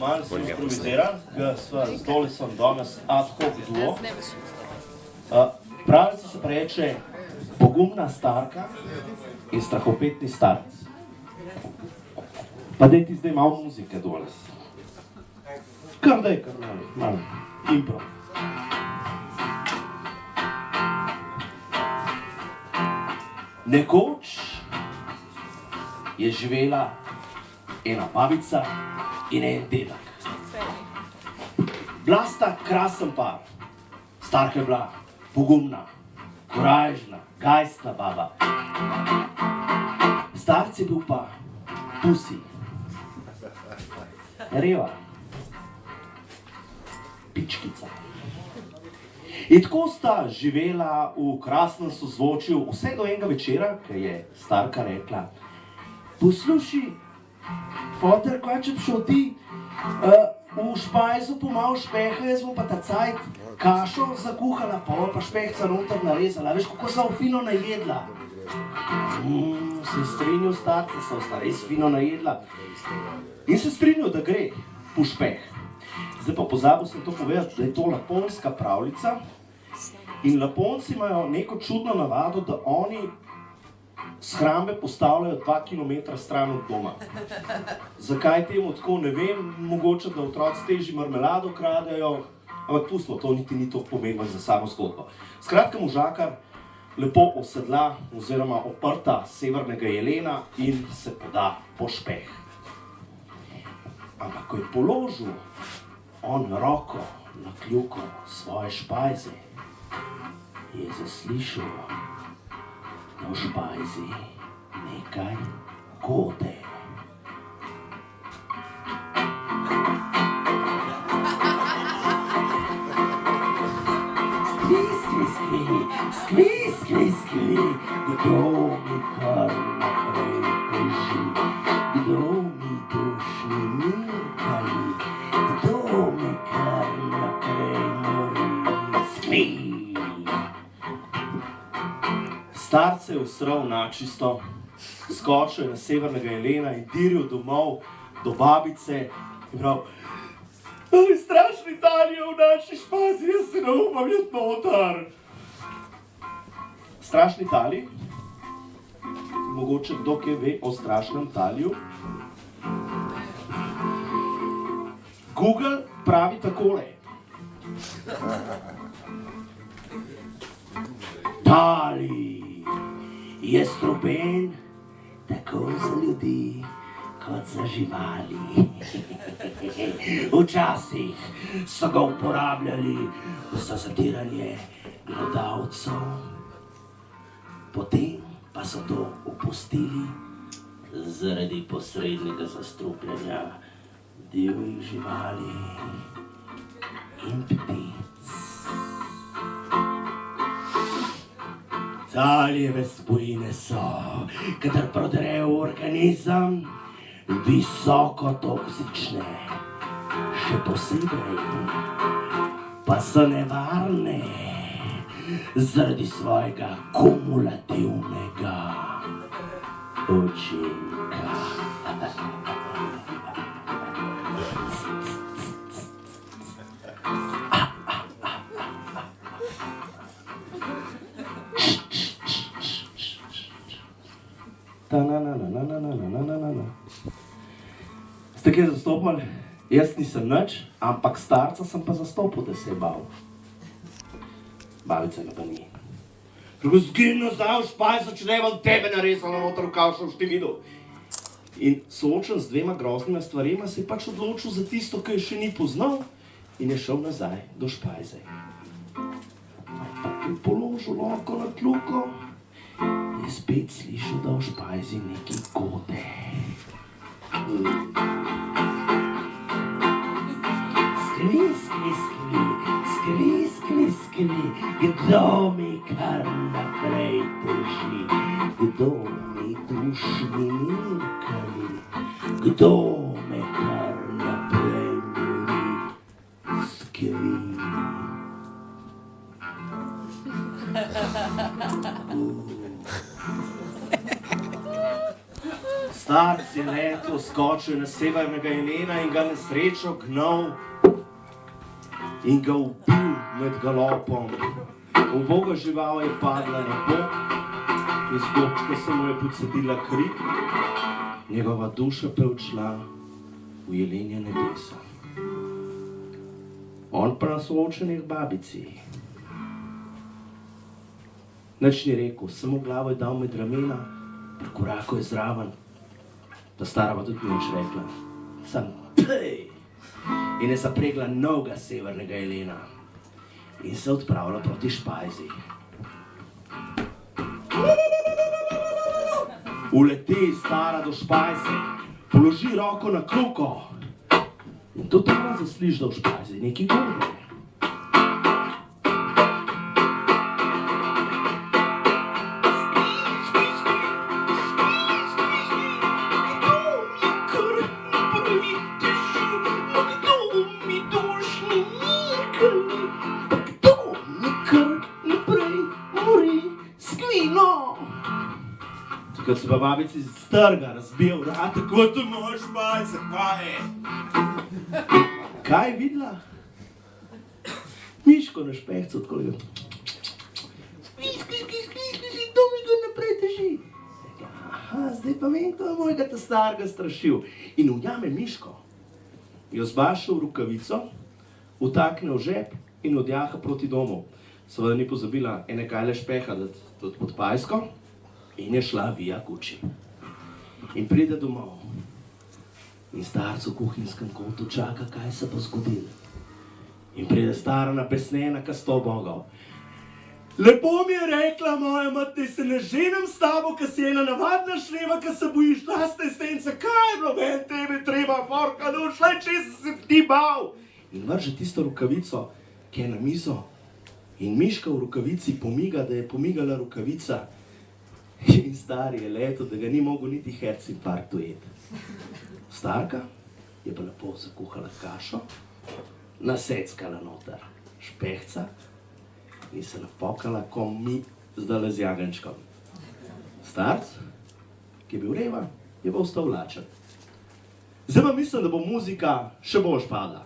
malo se improvizirali, ker z dole sem danes ad hoc duo. Pravica se prereče pogumna starka in strahopetni starc. Pa daj ti zdaj malo muzike dole. Kar malo, impro. Nekoč je živela ena babica in en dedek. Bila sta krasen par. Starka je bila pogumna, korajžna, gajstna baba. Starc je bil pa pusi. Reva. Pičkica. In tako sta živela v krasnem sozvočju vse do enega večera, ko je starka rekla: poslušaj, foter, kaj če bi šel ti v špajzu po malo špeha, jaz bom pa ta cajt kašo zakuhala, pa špehca noter narezala. Veš, kako sem fino najedla? Se je strinjal starca, sem sta res fino najedla. In se strinjal, da gre po špeh. Zdaj pa pozabil sem to povedati, da je to laponska pravljica. In Laponci imajo neko čudno navado, da oni shrambe postavljajo 2 kilometra stran od doma. Zakaj temu tako, ne vem, mogoče, da otroci teži marmelado kradejo, ampak pustimo, to niti ni toliko pomembno za samo zgodbo. Skratka, možakar lepo osedla oziroma oprta severnega jelena in se poda po špeh. Ampak ko je položil on roko na kljuko svoje špajze, je zaslišal, da v špajzi nekaj gode. Skvi, kdo mi kar naprej teži, kdo mi dušni mirkali, kdo mi kar naprej mori. Skvi! Starce je usral načisto, skočil je na severnega jelena in diril domov do babice in prav: strašni Italijo v naši špazi, jaz se ne upam jeti noter. Strašni Italiji, mogoče kdo kaj ve o strašnem Taliju. Google pravi takole: Tali je strupen tako za ljudi kot za živali. Včasih so ga uporabljali za zatiranje glodavcev, potem pa so to opustili zaradi posrednega zastrupljanja divjih živali in ptic. Talijeve spojine so, kadar prodrejo v organizem, visoko toksične. Še posebej pa so nevarne zaradi svojega kumulativnega učinka. Ste kaj zastopali? Jaz nisem nič, ampak starca sem pa zastopil, da se je bal. Babica ga pa ni. Kako zgin nazaj v špajzo, če ne vam tebe naresala noter v kavšo v štividu. In soočen z dvema groznima stvarima se je pač odločil za tisto, ki je še ni poznal in je šel nazaj do špajze. Ampak je položil roko na kljuko, je spet slišal, da v špajzi nekaj gode. Skvi, kdo mi kar naprej teži, kdo mi dušni mirkali, kdo me kar naprej mori. Skvi. Starc je letel, skočil na severnega jelena in ga nesrečo gnal in ga ubil med galopom. Uboga žival je padla na bok, iz gobčka se mu je podsedila kri, njegova duša pa je odšla v jelenja nebesa. On pa na soočenih babici. Nič ni rekel, samo glavo je dal med ramena, prekorakal je zraven. Ta stara pa tudi nič rekla. Sam pej! In je zapregla novega severnega jelena in se odpravila proti špajzi. Uleti stara do špajze, položi roko na kljuko in to tam zasliš, da v špajzi nekaj gore. Takrat se pa babici strga, razbija vrata, tako tu moš špajze, kaj je? Kaj je videla? Miško na špehcu, tako je. Skli, to mi ga naprej teži. Aha, zdaj pa vem, to je mojega ta starega strašil. In ujame Miško, jo zbaša v rokavico, utakne v žep in odjaha proti domu. Seveda ni pozabila ene kajle špeha dati tudi pod pajsko in je šla via kući. In pride domov in starc v kuhinjskem kotu čaka, kaj se bo zgodilo. In pride stara napesnjena, ka 100 bogov. Lepo mi je rekla moja mati, se ne ženem s tabo, ka si ena navadna šleva, ka se bojiš lastne stence. Kaj je bilo meni tebe treba, porka, no šle, če se ti bal. In vrže tisto rokavico, ki je na mizo. In Miška v rokavici pomiga, da je pomigala rokavica. In stari je leto, da ga ni mogel niti hercinfarkt ujeti. Starka je pa lepo zakuhala kašo, naseckala noter špehca in se napokala, ko mi zdajle z jagenčkom. Starc, ki je bil revan, je pa ostal lačen. Zdaj pa mislim, da bo muzika še bolj padla.